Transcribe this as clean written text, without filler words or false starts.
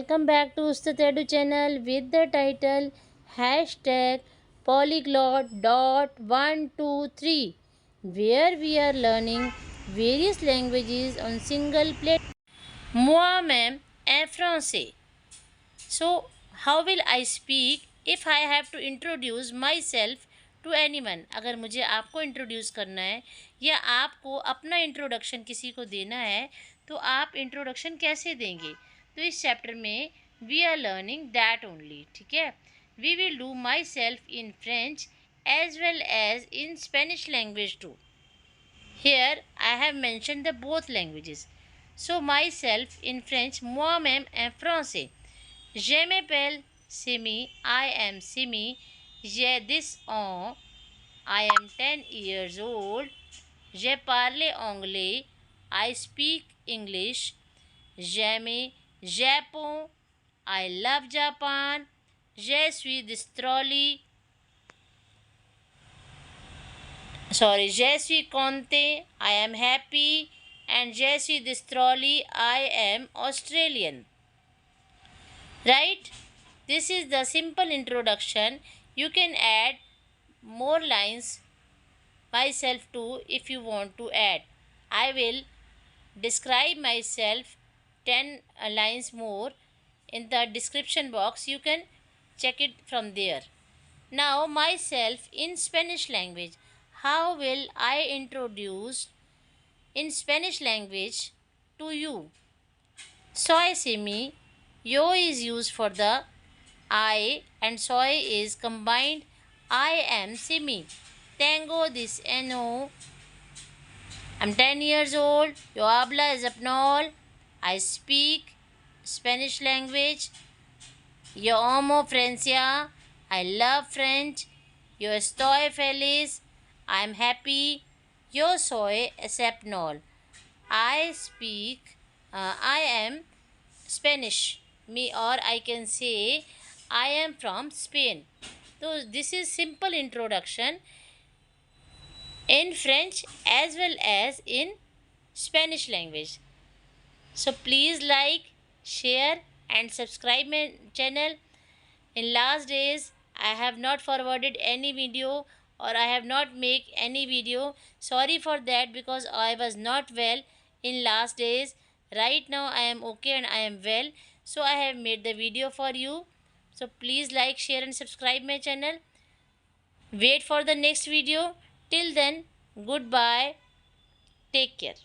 Welcome back to Ustatedu channel with the title hashtag polyglot.123 where we are learning various languages on single platform. Moi-même en français. So, how will I speak if I have to introduce myself to anyone? अगर मुझे आपको introduce करना है या आपको अपना introduction किसी को देना है तो आप इंट्रोडक्शन कैसे देंगे? तो इस चैप्टर में we are learning that only. ठीक है, we will do myself in French as well as in Spanish language too. Here I have mentioned the both languages. So myself in French, moi-même en français. Je m'appelle Simi, I am Simi. J'ai 10 ans, I am 10 years old. Je parle anglais, I speak English. J'aime Japon, I love Japan. Je suis d'Australie. Je suis content, I am happy. And je suis d'Australie, I am Australian. Right? This is the simple introduction. You can add more lines myself too if you want to add. I will describe myself 10 lines more in the description box. You can check it from there. Now myself in Spanish language. How will I introduce in Spanish language to you? Soy Simi. Yo is used for the I and soy is combined. I am Simi. Tengo this no. I'm 10 years old. Yo habla español. I speak Spanish language. Yo amo Francia. I love French. Yo estoy feliz. I'm happy. Yo soy español. I am Spanish. Me, or I can say I am from Spain. So this is simple introduction in French as well as in Spanish language. So please like, share and subscribe my channel. In last days I have not forwarded any video or I have not make any video. Sorry for that because I was not well in last days. Right now I am okay and I am well. So I have made the video for you. So please like, share and subscribe my channel. Wait for the next video. Till then, goodbye. Take care.